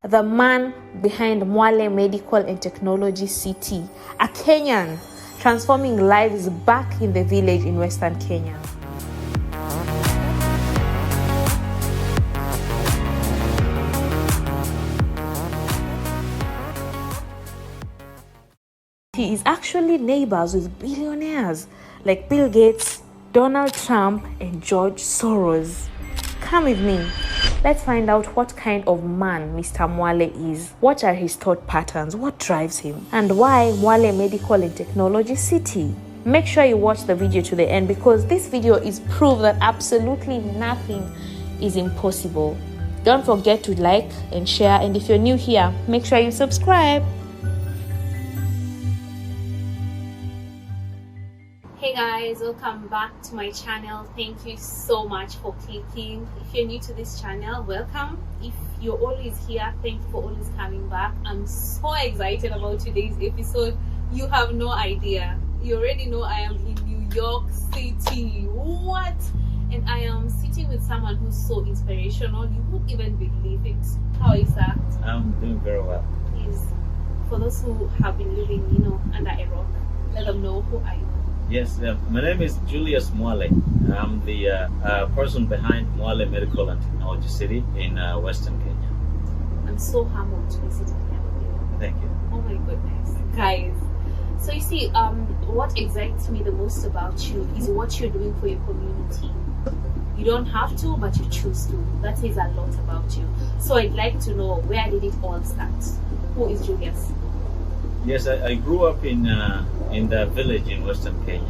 the man behind Mwale Medical and Technology City, a Kenyan transforming lives back in the village in Western Kenya. He is actually neighbors with billionaires like Bill Gates, Donald Trump, and George Soros. Come with me. Let's find out what kind of man Mr. Mwale is. What are his thought patterns? What drives him? And why Mwale Medical and Technology City? Make sure you watch the video to the end because this video is proof that absolutely nothing is impossible. Don't forget to like and share, and if you're new here, make sure you subscribe. Hey guys, welcome back to my channel. Thank you so much for clicking. If you're new to this channel, welcome. If you're always here, thank you for always coming back. I'm so excited about today's episode. You have no idea. You already know I am in New York City. What? And I am sitting with someone who's so inspirational. You wouldn't even believe it. How is that? I'm doing very well. Please, for those who have been living, under a rock, let them know who I am. Yes, my name is Julius Mwale. I'm the person behind Mwale Medical and Technology City in Western Kenya. I'm so humbled to be sitting here with you. Thank you. Oh my goodness. Guys, so you see, what excites me the most about you is what you're doing for your community. You don't have to, but you choose to. That says a lot about you. So I'd like to know, where did it all start? Who is Julius? Yes, I grew up in the village in Western Kenya,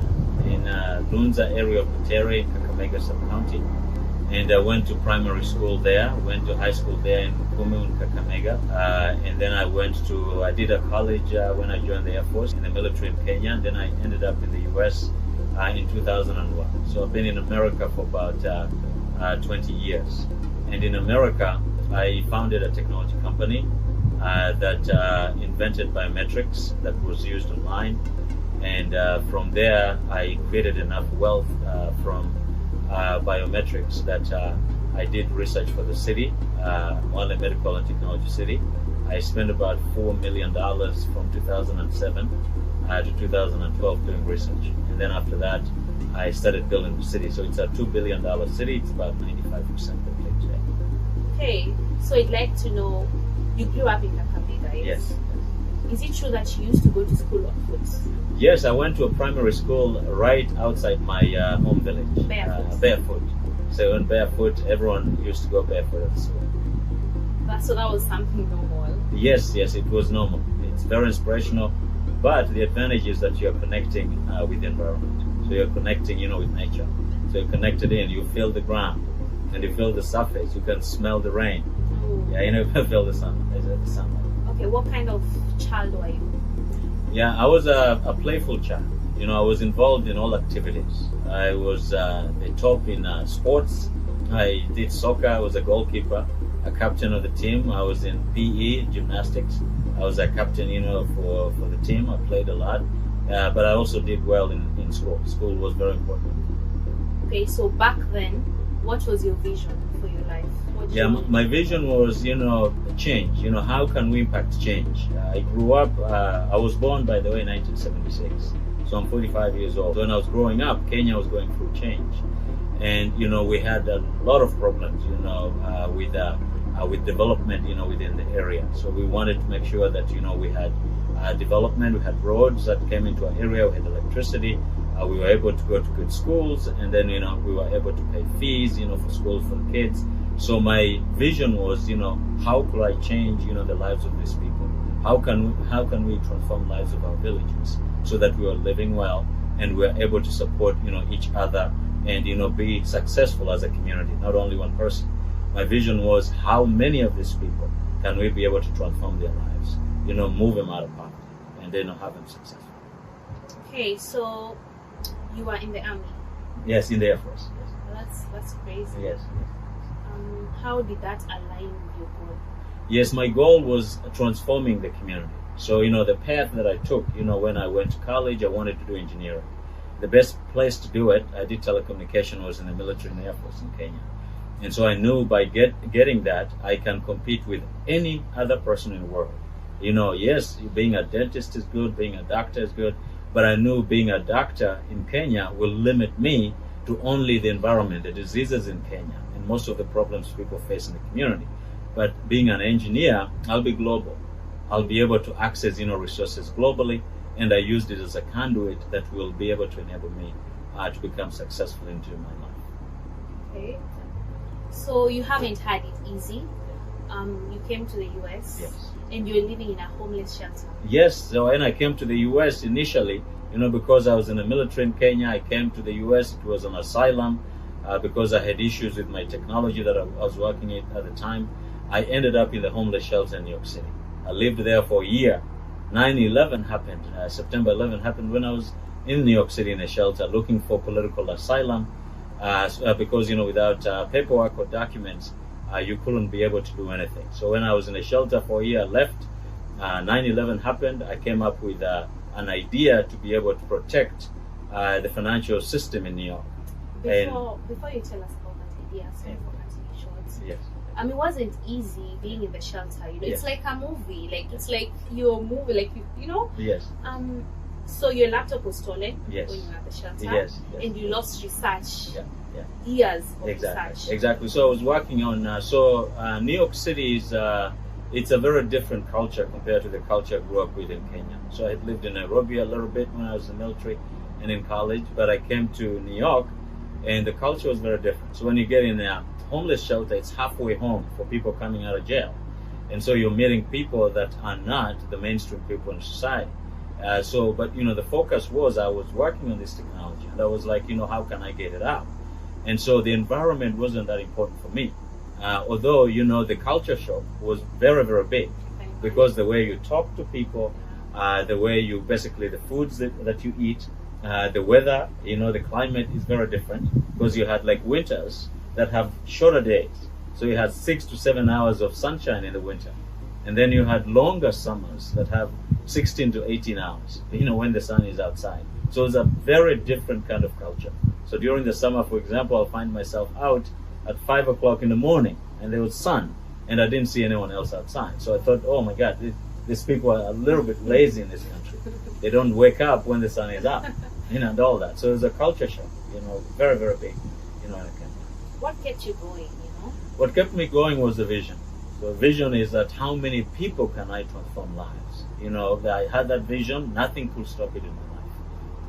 in Lunza area of Butere, in Kakamega sub-county. And I went to primary school there, went to high school there in Bukumu in Kakamega. And then I did a college when I joined the Air Force in the military in Kenya. And then I ended up in the US in 2001. So I've been in America for about 20 years. And in America, I founded a technology company that invented biometrics that was used online, and from there I created enough wealth from biometrics that I did research for the city, Mwale Medical and Technology City. I spent about $4 million from 2007 to 2012 doing research, and then after that I started building the city. So it's a $2 billion city. It's about 95% complete today. Okay, so I'd like to know, you grew up in Kakamega, right? Yes. Is it true that you used to go to school on foot? Yes, I went to a primary school right outside my home village. Barefoot? Barefoot. So on barefoot, everyone used to go barefoot at school. So that was something normal? Yes, it was normal. It's very inspirational, but the advantage is that you're connecting with the environment. So you're connecting, with nature. So you're connected in, you feel the ground, and you feel the surface, you can smell the rain. Yeah, you feel the sun. Okay, what kind of child were you? Yeah, I was a playful child. I was involved in all activities. I was the top in sports. I did soccer. I was a goalkeeper, a captain of the team. I was in PE, gymnastics. I was a captain, for the team. I played a lot, but I also did well in school. School was very important. Okay, so back then, what was your vision for your life? My vision was, change. How can we impact change? I grew up, I was born, by the way, in 1976. So I'm 45 years old. When I was growing up, Kenya was going through change. And, we had a lot of problems, with development, within the area. So we wanted to make sure that, we had development, we had roads that came into our area, we had electricity. We were able to go to good schools, and then we were able to pay fees for schools for the kids. So my vision was how could I change the lives of these people? How can we transform lives of our villages so that we are living well and we are able to support each other and be successful as a community, not only one person. My vision was how many of these people can we be able to transform their lives, move them out of poverty and then have them successful. Okay, so you were in the army? Yes, in the Air Force. Yes. That's crazy. Yes. How did that align with your goal? Yes, my goal was transforming the community. So, the path that I took, when I went to college, I wanted to do engineering. The best place to do it, I did telecommunication, was in the military and the Air Force in Kenya. And so I knew by getting that, I can compete with any other person in the world. You know, yes, being a dentist is good, being a doctor is good, but I knew being a doctor in Kenya will limit me to only the environment, the diseases in Kenya, and most of the problems people face in the community. But being an engineer, I'll be global. I'll be able to access, resources globally, and I used it as a conduit that will be able to enable me to become successful into my life. Okay. So you haven't had it easy. You came to the US. Yes. And you're living in a homeless shelter. Yes. So when I came to the US initially, because I was in the military in Kenya, I came to the US. It was an asylum because I had issues with my technology that I was working at the time. I ended up in the homeless shelter in New York City. I lived there for a year. 9/11 happened. September 11 happened when I was in New York City in a shelter looking for political asylum because, without paperwork or documents, you couldn't be able to do anything. So when I was in a shelter for a year, I left. 9/11 happened. I came up with an idea to be able to protect the financial system in New York. Before you tell us about that idea, sorry for cutting you short. Yes. It wasn't easy being in the shelter. Yes. It's like a movie. It's like you're moving, Yes. So your laptop was stolen Yes. when you were at the shelter. Yes. And you lost research. Yeah. Years of research. Exactly. So I was working on. New York City is it's a very different culture compared to the culture I grew up with in Kenya. So I had lived in Nairobi a little bit when I was in the military and in college, but I came to New York, and the culture was very different. So when you get in a homeless shelter, it's halfway home for people coming out of jail, and so you're meeting people that are not the mainstream people in society. But the focus was I was working on this technology, and I was like, how can I get it out? And so the environment wasn't that important for me. Although, the culture shock was very, very big because the way you talk to people, the way the foods that you eat, the weather, the climate is very different because you had like winters that have shorter days. So you had 6 to 7 hours of sunshine in the winter. And then you had longer summers that have 16 to 18 hours, when the sun is outside. So it's a very different kind of culture. So during the summer, for example, I'll find myself out at 5 o'clock in the morning and there was sun and I didn't see anyone else outside. So I thought, oh my God, these people are a little bit lazy in this country. They don't wake up when the sun is up, and all that. So it's a culture shock, very, very big, in Kenya. What kept you going, What kept me going was the vision. So vision is that how many people can I transform lives? I had that vision, nothing could stop it in my life.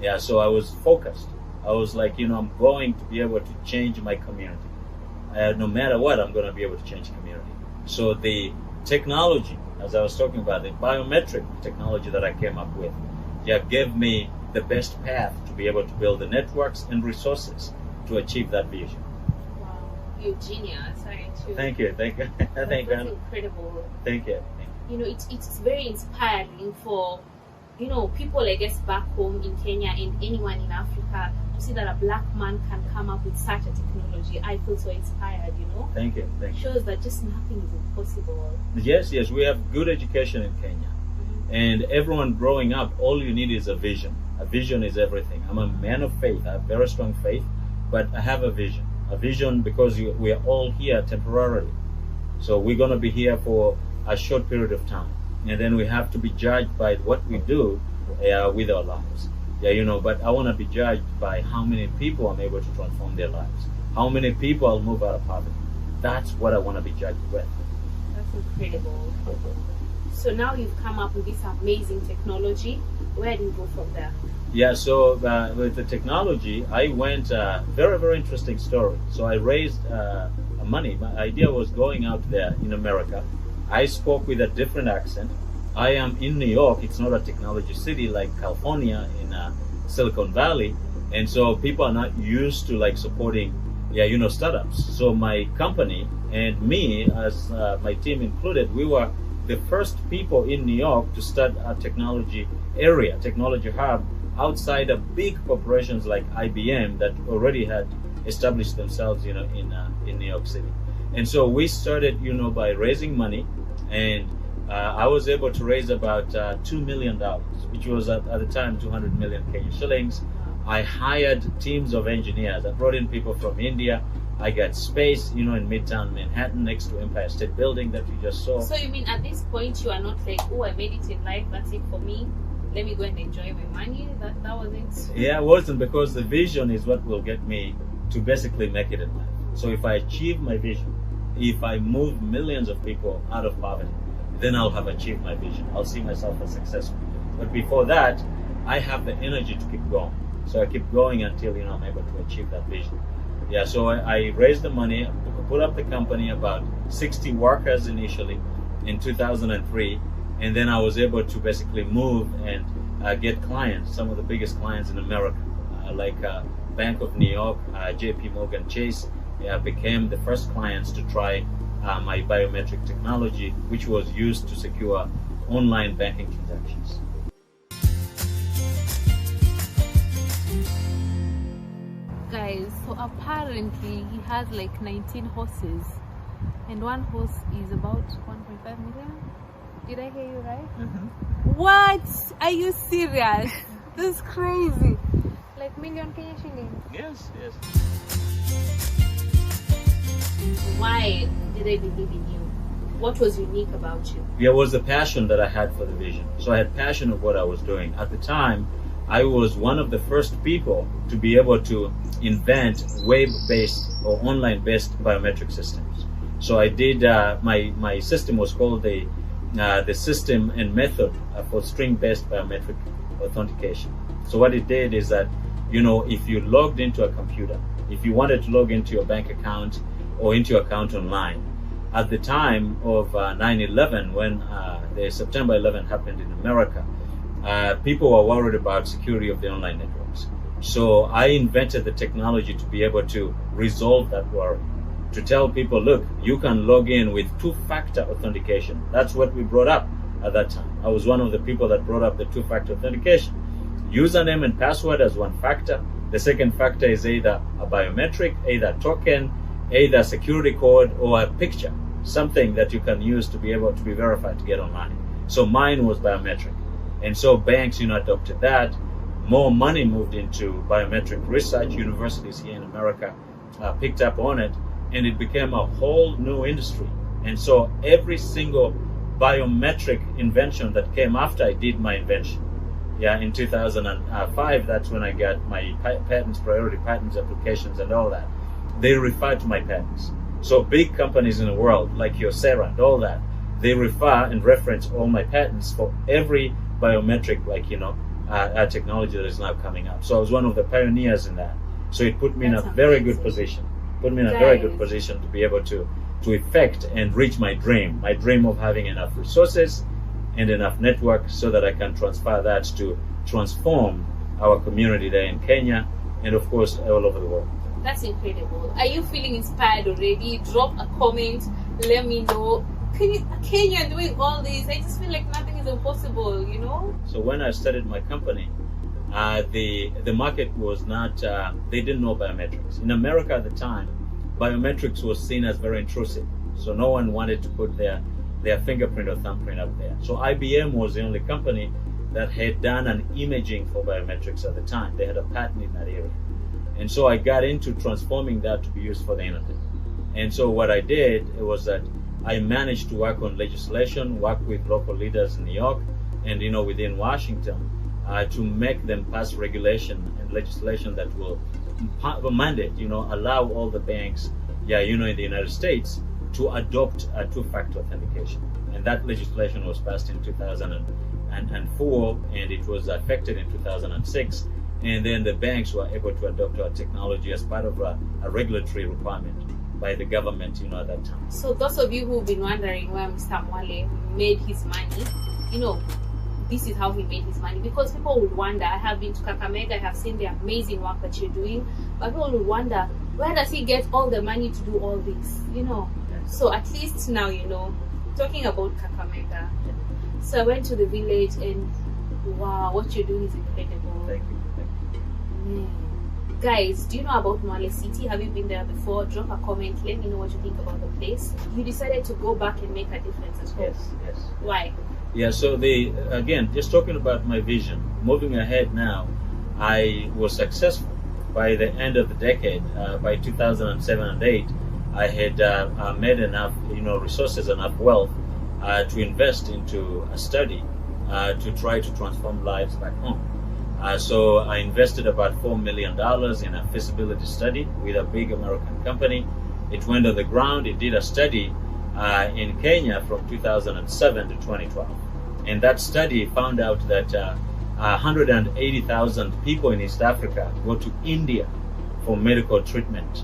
Yeah, so I was focused. I was like, I'm going to be able to change my community. No matter what, I'm going to be able to change community. So the technology, as I was talking about, the biometric technology that I came up with, gave me the best path to be able to build the networks and resources to achieve that vision. Wow, you're genius. Thank you. Thank you. That's incredible. Thank you. It's very inspiring for people, I guess, back home in Kenya and anyone in Africa to see that a black man can come up with such a technology. I feel so inspired, Thank you. Shows that just nothing is impossible. Yes, we have good education in Kenya. Mm-hmm. And everyone growing up, all you need is a vision. A vision is everything. I'm a man of faith. I have very strong faith, but I have a vision. A vision because we are all here temporarily. So we're going to be here for a short period of time. And then we have to be judged by what we do with our lives. But I want to be judged by how many people I'm able to transform their lives. How many people I'll move out of poverty. That's what I want to be judged with. That's incredible. So now you've come up with this amazing technology. Where do you go from there? Yeah, so with the technology, I went very, very interesting story. So I raised money. My idea was going out there in America. I spoke with a different accent. I am in New York. It's not a technology city like California in Silicon Valley. And so people are not used to supporting, startups. So my company and me, as my team included, we were the first people in New York to start a technology hub outside of big corporations like IBM that already had established themselves, in New York City. And so we started, by raising money, and I was able to raise about $2 million, which was at the time 200 million Kenyan shillings. I hired teams of engineers. I brought in people from India, I got space, in Midtown Manhattan next to Empire State Building that you just saw. So you mean at this point you are not like, oh, I made it in life, that's it for me. Let me go and enjoy my money. That was it. Yeah, it wasn't, because the vision is what will get me to basically make it in life. So if I achieve my vision, if I move millions of people out of poverty, then I'll have achieved my vision. I'll see myself as successful. But before that, I have the energy to keep going. So I keep going until I'm able to achieve that vision. Yeah, so I raised the money, put up the company, about 60 workers initially in 2003, and then I was able to basically move and get clients, some of the biggest clients in America, like Bank of New York, JP Morgan Chase, became the first clients to try my biometric technology, which was used to secure online banking transactions. Guys, so apparently he has like 19 horses, and one horse is about 1.5 million. Did I hear you right? Mm-hmm. What? Are you serious? This is crazy. Like million Kenya shillings. Yes. Why did they believe in you? What was unique about you? Yeah, it was the passion that I had for the vision. So I had passion of what I was doing. At the time, I was one of the first people to be able to invent web-based or online-based biometric systems. So I did, my system was called the system and method for string-based biometric authentication. So what it did is that, if you logged into a computer, if you wanted to log into your bank account or into your account online, at the time of 9/11, when the September 11 happened in America, people were worried about security of the online networks. So I invented the technology to be able to resolve that worry, to tell people, look, you can log in with two-factor authentication. That's what we brought up at that time. I was one of the people that brought up the two-factor authentication. Username and password as one factor. The second factor is either a biometric, either a token, either a security code, or a picture, something that you can use to be able to be verified to get online. So mine was biometric. And so banks, adopted that. More money moved into biometric research. Universities here in America picked up on it, and it became a whole new industry. And so every single biometric invention that came after I did my invention. Yeah, in 2005, that's when I got my patents, priority patents applications and all that. They refer to my patents. So big companies in the world, like Kyocera and all that, they refer and reference all my patents for every biometric, technology that is now coming up. So I was one of the pioneers in that. So it put me in a very good position. Put me in a very good position to be able to effect and reach my dream of having enough resources and enough network so that I can transfer that to transform our community there in Kenya and of course all over the world. That's incredible. Are you feeling inspired already? Drop a comment, let me know. Kenya doing all this, I just feel like nothing is impossible, So when I started my company, the market was not, they didn't know biometrics. In America at the time, biometrics was seen as very intrusive. So no one wanted to put their fingerprint or thumbprint up there. So IBM was the only company that had done an imaging for biometrics at the time. They had a patent in that area. And so I got into transforming that to be used for the internet. And so what I did was that I managed to work on legislation, work with local leaders in New York and, within Washington to make them pass regulation and legislation that will mandate, allow all the banks, in the United States to adopt a two-factor authentication. And that legislation was passed in 2004 and it was effective in 2006. And then the banks were able to adopt our technology as part of a regulatory requirement by the government, at that time. So those of you who've been wondering where Mr. Mwale made his money, this is how he made his money. Because people will wonder, I have been to Kakamega, I have seen the amazing work that you're doing, but people will wonder, where does he get all the money to do all this, So at least now, talking about Kakamega. So I went to the village and wow, what you're doing is incredible. Thank you. Guys, do you know about Mwale City? Have you been there before? Drop a comment, let me know what you think about the place. You decided to go back and make a difference as well. Yes. Why? Yeah, so again, just talking about my vision, moving ahead now, I was successful by the end of the decade, by 2007 and 8, I had made enough, resources, enough wealth to invest into a study to try to transform lives back home. So I invested about $4 million in a feasibility study with a big American company. It went on the ground. It did a study in Kenya from 2007 to 2012. And that study found out that 180,000 people in East Africa go to India for medical treatment,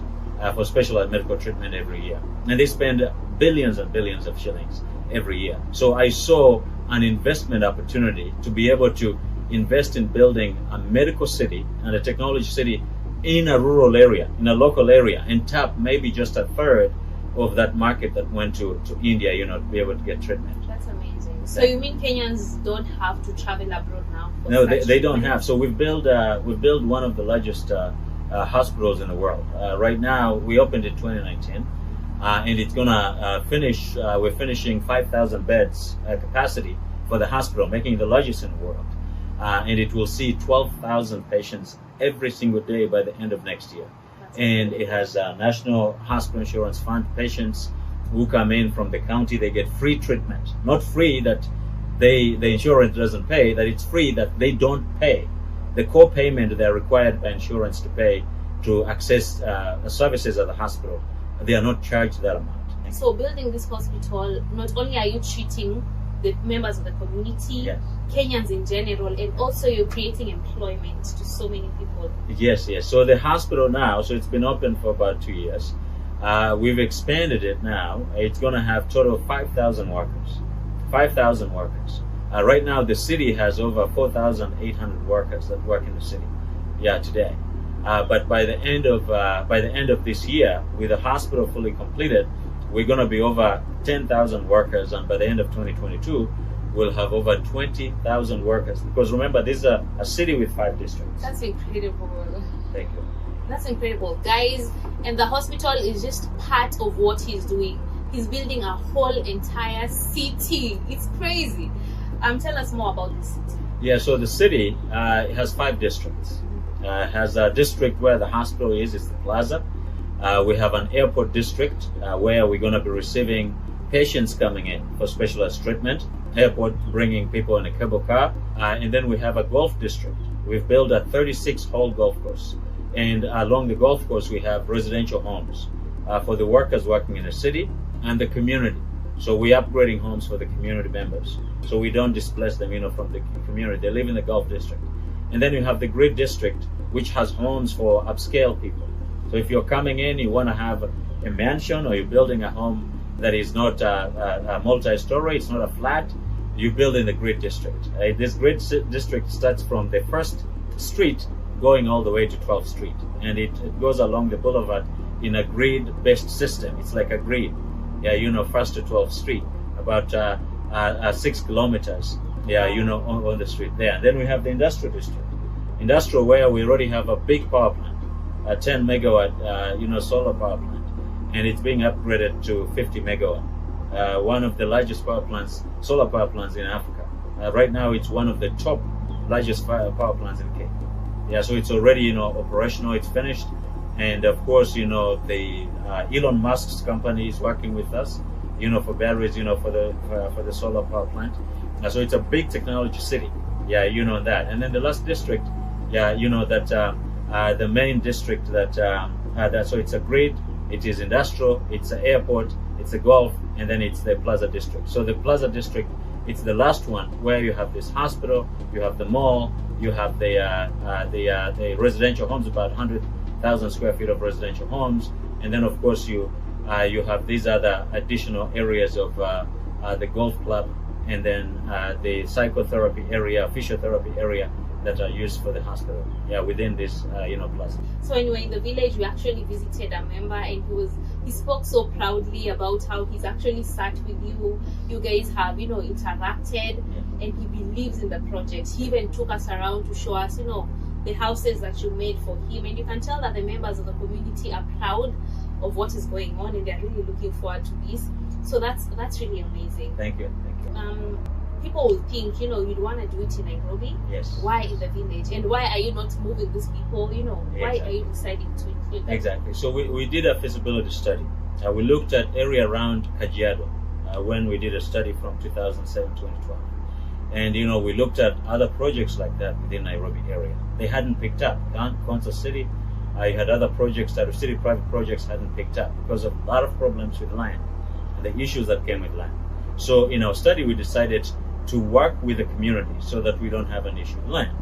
for specialized medical treatment every year. And they spend billions and billions of shillings every year. So I saw an investment opportunity to be able to invest in building a medical city and a technology city in a rural area, in a local area, and tap maybe just a third of that market that went to India, to be able to get treatment. That's amazing. So you mean Kenyans don't have to travel abroad now? No, they don't have. So we've built one of the largest hospitals in the world. Right now, we opened in 2019, and it's gonna finish. We're finishing 5,000 beds capacity for the hospital, making it the largest in the world. And it will see 12,000 patients every single day by the end of next year. And it has a National Hospital Insurance Fund. Patients who come in from the county, they get free treatment. Not free that the insurance doesn't pay, that it's free that they don't pay. The co-payment they're required by insurance to pay to access services at the hospital, they are not charged that amount. So building this hospital, not only are you treating the members of the community, Yes. Kenyans in general, and also you're creating employment to so many people. Yes. So the hospital now, so it's been open for about 2 years. We've expanded it now. It's going to have total of 5,000 workers. 5,000 workers. Right now, the city has over 4,800 workers that work in the city. Today. But by the end of this year, with the hospital fully completed, we're going to be over 10,000 workers, and by the end of 2022, we'll have over 20,000 workers. Because remember, this is a city with 5 districts. That's incredible. Thank you. That's incredible, guys. And the hospital is just part of what he's doing. He's building a whole entire city. It's crazy. Tell us more about the city. Yeah, so the city has 5 districts. Has a district where the hospital is the plaza. We have an airport district where we're going to be receiving patients coming in for specialized treatment. Airport bringing people in a cable car. And then we have a golf district. We've built a 36-hole golf course. And along the golf course, we have residential homes for the workers working in the city and the community. So we're upgrading homes for the community members. So we don't displace them, from the community. They live in the golf district. And then you have the grid district, which has homes for upscale people. So if you're coming in, you want to have a mansion, or you're building a home that is not a multi-story, it's not a flat, you build in the grid district. This grid district starts from the first street going all the way to 12th Street. And it goes along the boulevard in a grid-based system. It's like a grid. First to 12th Street, about 6 kilometers, on the street there. And then we have the industrial district. Industrial, where we already have a big power plant, a 10 megawatt, solar power plant. And it's being upgraded to 50 megawatt. One of the largest solar power plants in Africa. Right now, it's one of the top largest power plants in Kenya. So it's already, operational, it's finished. And of course, the Elon Musk's company is working with us, for batteries, for the solar power plant. So it's a big technology city. That. And then the last district, the main district so it's a grid, it is industrial, it's an airport, it's a golf, and then it's the Plaza district. So the Plaza district, it's the last one where you have this hospital, you have the mall, you have the residential homes, about 100,000 square feet of residential homes, and then of course you have these other additional areas of the golf club, and then the psychotherapy area, physiotherapy area that are used for the hospital. Within this plaza. So when we were in the village, we actually visited a member, and he spoke so proudly about how he's actually sat with you. You guys have interacted, and he believes in the project. He even took us around to show us the houses that you made for him, and you can tell that the members of the community are proud of what is going on, and they're really looking forward to this. So that's really amazing. Thank you. people would think, you'd want to do it in Nairobi. Yes. Why in the village? And why are you not moving these people? Why are you deciding to include them? Exactly. So we did a feasibility study. We looked at area around Kajiado when we did a study from 2007 to 2012. And, we looked at other projects like that within Nairobi area. They hadn't picked up. Kansas City, I had other projects that city private projects hadn't picked up because of a lot of problems with land and the issues that came with land. So in our study, we decided to work with the community so that we don't have an issue with land.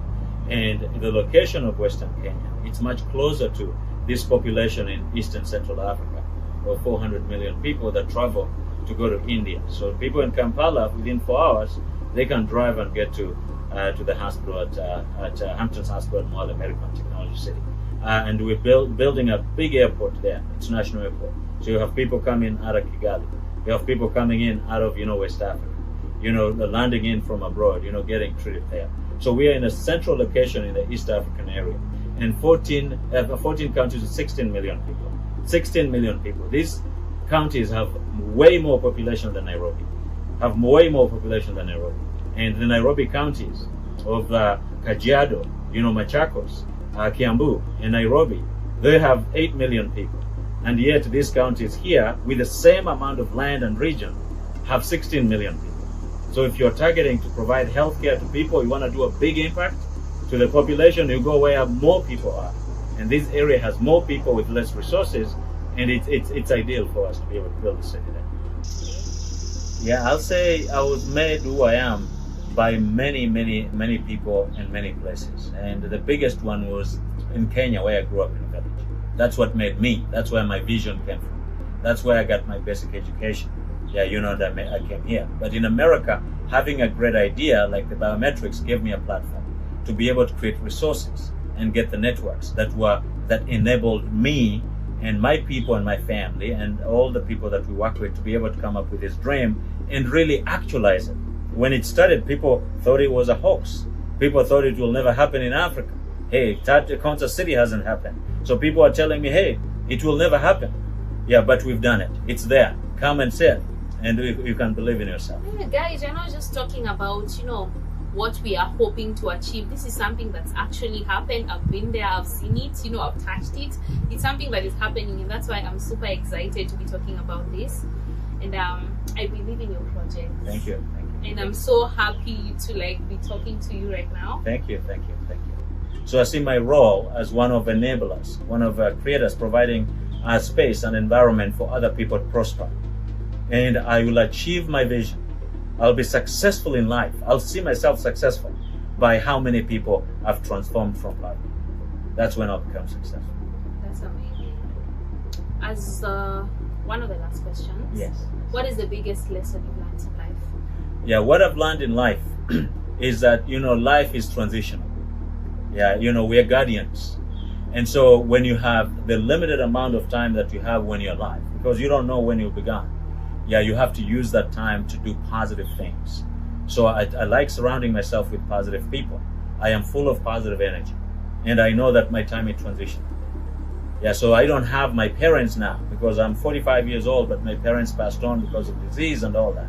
And the location of Western Kenya, it's much closer to this population in Eastern Central Africa, or 400 million people that travel to go to India. So people in Kampala, within 4 hours, they can drive and get to the hospital at Hampton's Hospital Mall, American Technology City. And we're building a big airport there, international airport. So you have people coming out of Kigali. You have people coming in out of, West Africa. The landing in from abroad, getting treated there. So we are in a central location in the East African area. And 14 counties with 16 million people. 16 million people. These counties have way more population than Nairobi. And the Nairobi counties of Kajiado, Machakos, Kiambu, and Nairobi, they have 8 million people. And yet these counties here, with the same amount of land and region, have 16 million people. So if you're targeting to provide healthcare to people, you want to do a big impact to the population, you go where more people are. And this area has more people with less resources, and it's ideal for us to be able to build a city there. Yeah, I'll say I was made who I am by many, many, many people in many places. And the biggest one was in Kenya, where I grew up in a village. That's what made me. That's where my vision came from. That's where I got my basic education. Yeah, that I came here. But in America, having a great idea like the biometrics gave me a platform to be able to create resources and get the networks that enabled me and my people and my family and all the people that we work with to be able to come up with this dream and really actualize it. When it started, people thought it was a hoax. People thought it will never happen in Africa. Hey, Kansas City hasn't happened. So people are telling me, hey, it will never happen. Yeah, but we've done it. It's there. Come and see it. And you can believe in yourself. Yeah, guys, you're not just talking about, what we are hoping to achieve. This is something that's actually happened. I've been there, I've seen it, I've touched it. It's something that is happening, and that's why I'm super excited to be talking about this. And I believe in your project. Thank you. And I'm so happy to be talking to you right now. Thank you. So I see my role as one of enablers, one of creators, providing a space and environment for other people to prosper. And I will achieve my vision. I'll be successful in life. I'll see myself successful by how many people I've transformed from life. That's when I'll become successful. That's amazing. As one of the last questions, yes. What is the biggest lesson you've learned in life? Yeah, what I've learned in life is that, life is transitional. Yeah, we're guardians. And so when you have the limited amount of time that you have when you're alive, because you don't know when you'll be gone, yeah, you have to use that time to do positive things. So I like surrounding myself with positive people. I am full of positive energy. And I know that my time is transition. Yeah, so I don't have my parents now because I'm 45 years old, but my parents passed on because of disease and all that.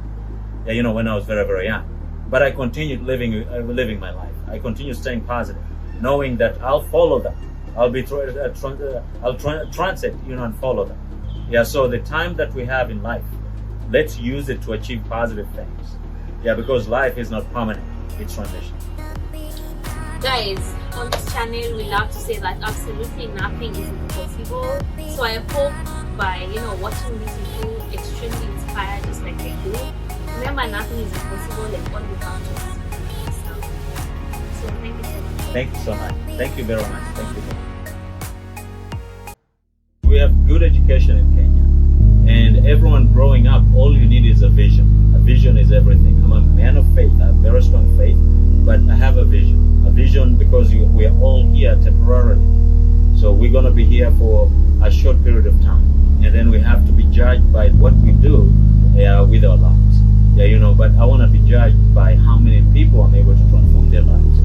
Yeah, when I was very, very young. But I continued living my life. I continue staying positive, knowing that I'll follow them. I'll transit, and follow them. Yeah, so the time that we have in life, let's use it to achieve positive things. Yeah, because life is not permanent, it's transition. Guys, on this channel, we love to say that absolutely nothing is impossible. So I hope by, watching this, you feel extremely inspired, just like I do. Remember, nothing is impossible, and all you have to do is yourself. So thank you so much. Thank you so much. Thank you very much. Thank you. We have good education in Kenya. And everyone growing up, all you need is a vision. A vision is everything. I'm a man of faith. I have very strong faith, but I have a vision. A vision because we are all here temporarily. So we're going to be here for a short period of time. And then we have to be judged by what we do with our lives. Yeah, but I want to be judged by how many people I'm able to transform their lives.